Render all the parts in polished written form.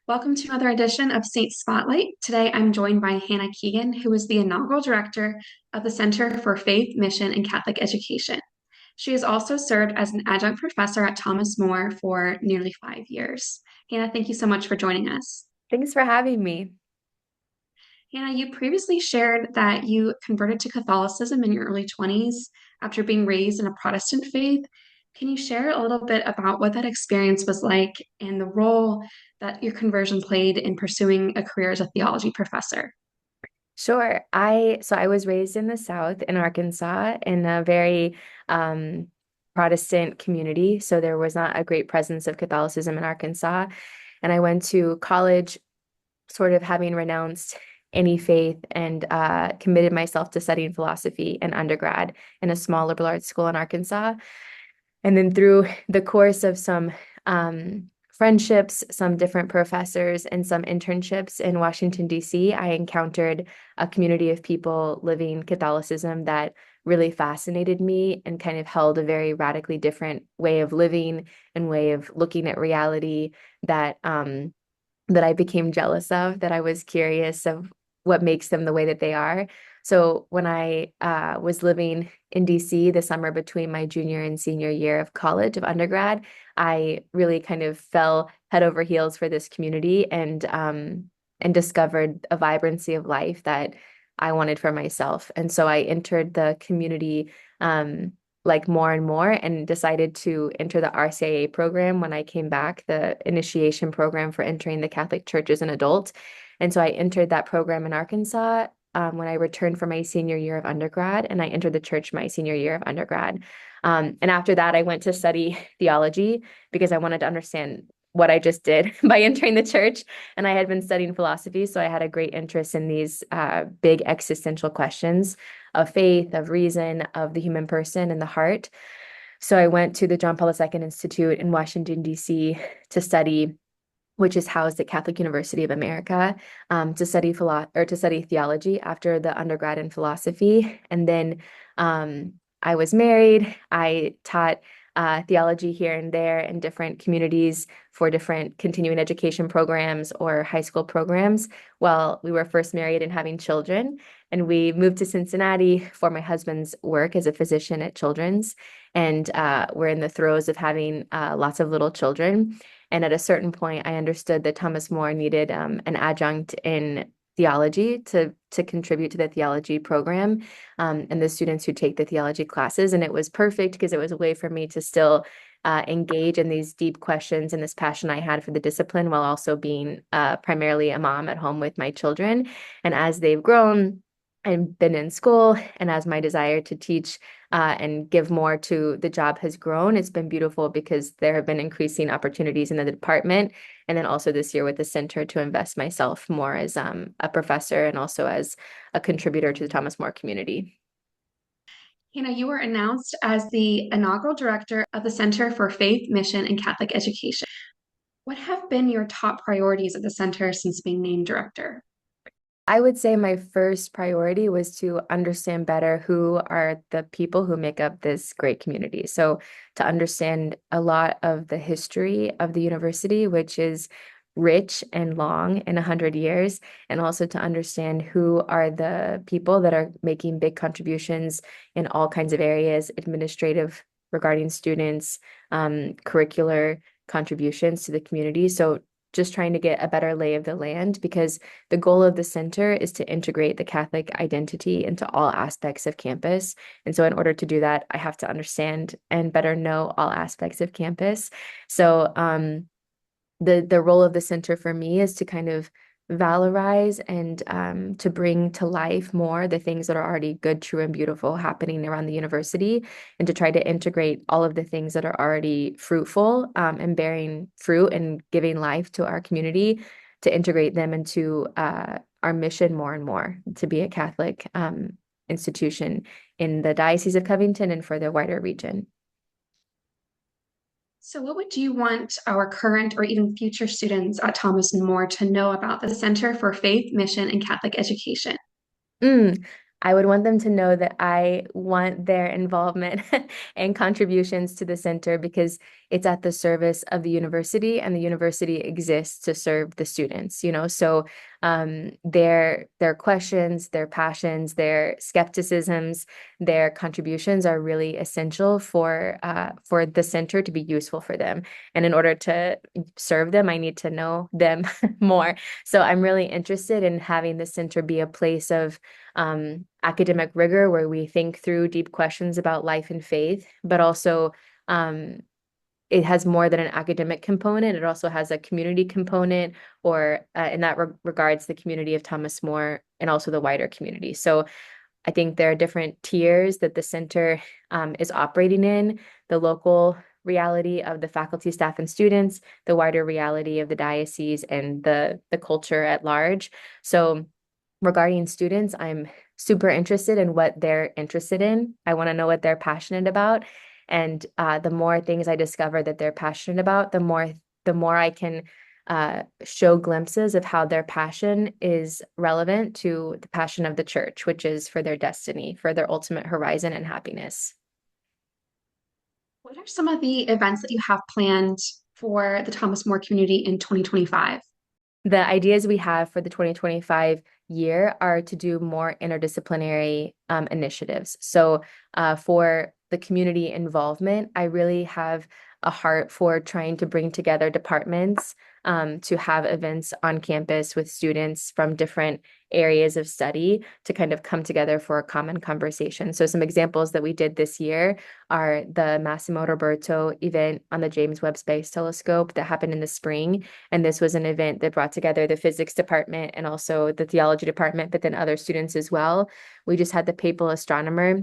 Welcome to another edition of Saint Spotlight. Today I'm joined by Hannah Keegan, who is the inaugural director of the Center for Faith, Mission, and Catholic Education. She has also served as an adjunct professor at Thomas More for nearly 5 years. Hannah, thank you so much for joining us. Thanks for having me. Hannah, you previously shared that you converted to Catholicism in your early 20s after being raised in a Protestant faith. Can you share a little bit about what that experience was like and the role that your conversion played in pursuing a career as a theology professor? Sure. I was raised in the South in Arkansas in a very um, Protestant community. So there was not a great presence of Catholicism in Arkansas. And I went to college sort of having renounced any faith and committed myself to studying philosophy in undergrad in a small liberal arts school in Arkansas. And then through the course of some friendships, some different professors, and some internships in Washington, D.C., I encountered a community of people living Catholicism that really fascinated me and kind of held a very radically different way of living and way of looking at reality that I became jealous of, that I was curious of what makes them the way that they are. So when I was living in DC the summer between my junior and senior year of college, of undergrad, I really kind of fell head over heels for this community and discovered a vibrancy of life that I wanted for myself. And so I entered the community like more and more and decided to enter the RCIA program when I came back, the initiation program for entering the Catholic Church as an adult. And so I entered that program in Arkansas when I returned for my senior year of undergrad, and I entered the church my senior year of undergrad. And after that, I went to study theology because I wanted to understand what I just did by entering the church. And I had been studying philosophy, so I had a great interest in these big existential questions of faith, of reason, of the human person and the heart. So I went to the John Paul II Institute in Washington, D.C. to study, which is housed at Catholic University of America, to study theology after the undergrad in philosophy. And then I was married. I taught theology here and there in different communities for different continuing education programs or high school programs while we were first married and having children. And we moved to Cincinnati for my husband's work as a physician at Children's. And we're in the throes of having lots of little children. And at a certain point, I understood that Thomas More needed an adjunct in theology to contribute to the theology program and the students who take the theology classes. And it was perfect because it was a way for me to still engage in these deep questions and this passion I had for the discipline while also being primarily a mom at home with my children. And as they've grown, and been in school, and as my desire to teach and give more to the job has grown, it's been beautiful because there have been increasing opportunities in the department. And then also this year with the center to invest myself more as a professor and also as a contributor to the Thomas More community. Hannah, you were announced as the inaugural director of the Center for Faith, Mission, and Catholic Education. What have been your top priorities at the center since being named director? I would say my first priority was to understand better who are the people who make up this great community. So, to understand a lot of the history of the university, which is rich and long in 100 years, and also to understand who are the people that are making big contributions in all kinds of areas, administrative regarding students, curricular contributions to the community. So, just trying to get a better lay of the land because the goal of the center is to integrate the Catholic identity into all aspects of campus. And so, in order to do that, I have to understand and better know all aspects of campus. So, the role of the center for me is to kind of valorize and to bring to life more the things that are already good, true, and beautiful happening around the university, and to try to integrate all of the things that are already fruitful and bearing fruit and giving life to our community, to integrate them into our mission more and more to be a Catholic institution in the Diocese of Covington and for the wider region. So, what would you want our current or even future students at Thomas and More to know about the Center for Faith, Mission, and Catholic Education? Mm. I would want them to know that I want their involvement and contributions to the center because it's at the service of the university and the university exists to serve the students, you know. So their questions, their passions, their skepticisms, their contributions are really essential for the center to be useful for them. And in order to serve them, I need to know them more. So I'm really interested in having the center be a place of academic rigor where we think through deep questions about life and faith, but also um, it has more than an academic component. It also has a community component, or in that regards, the community of Thomas More and also the wider community. So I think there are different tiers that the center is operating in, the local reality of the faculty, staff, and students, the wider reality of the diocese, and the culture at large. So regarding students, I'm super interested in what they're interested in. I want to know what they're passionate about. And the more things I discover that they're passionate about, the more I can show glimpses of how their passion is relevant to the passion of the church, which is for their destiny, for their ultimate horizon and happiness. What are some of the events that you have planned for the Thomas More community in 2025? The ideas we have for the 2025 year are to do more interdisciplinary initiatives. So, for the community involvement, I really have a heart for trying to bring together departments to have events on campus with students from different areas of study to kind of come together for a common conversation. So, some examples that we did this year are the Massimo Roberto event on the James Webb Space Telescope that happened in the spring. And this was an event that brought together the physics department and also the theology department, but then other students as well. We just had the papal astronomer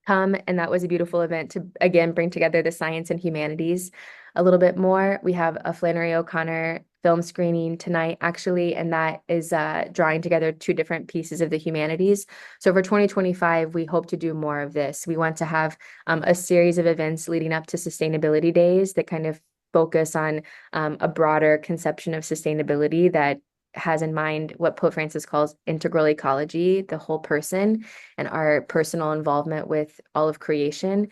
come, and that was a beautiful event to again bring together the science and humanities a little bit more. We have a Flannery O'Connor film screening tonight, actually, and that is drawing together two different pieces of the humanities. So for 2025, we hope to do more of this. We want to have a series of events leading up to sustainability days that kind of focus on a broader conception of sustainability that has in mind what Pope Francis calls integral ecology, the whole person, and our personal involvement with all of creation.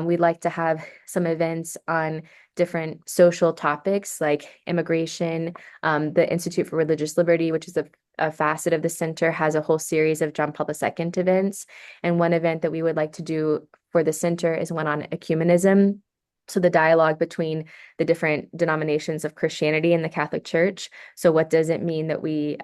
We'd like to have some events on different social topics like immigration. The Institute for Religious Liberty, which is a facet of the center, has a whole series of John Paul II events. And one event that we would like to do for the center is one on ecumenism. So the dialogue between the different denominations of Christianity and the Catholic Church. So what does it mean that we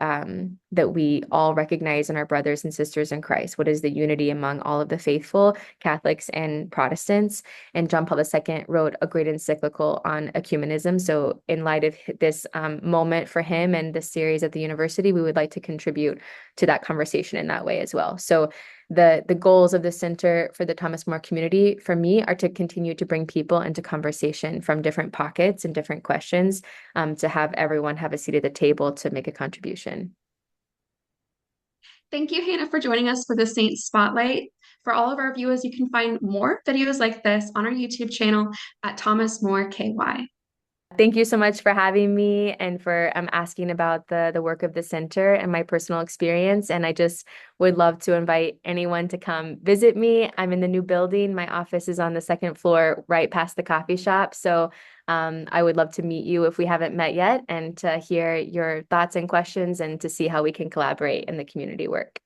all recognize in our brothers and sisters in Christ? What is the unity among all of the faithful, Catholics and Protestants? And John Paul II wrote a great encyclical on ecumenism. So in light of this moment for him and the series at the university, we would like to contribute to that conversation in that way as well. So the goals of the Center for the Thomas More community for me are to continue to bring people into conversation from different pockets and different questions, to have everyone have a seat at the table to make a contribution. Thank you, Hannah, for joining us for the Saints Spotlight. For all of our viewers, you can find more videos like this on our YouTube channel at Thomas More KY. Thank you so much for having me and for asking about the work of the center and my personal experience. And I just would love to invite anyone to come visit me. I'm in the new building. My office is on the second floor, right past the coffee shop. So I would love to meet you if we haven't met yet and to hear your thoughts and questions and to see how we can collaborate in the community work.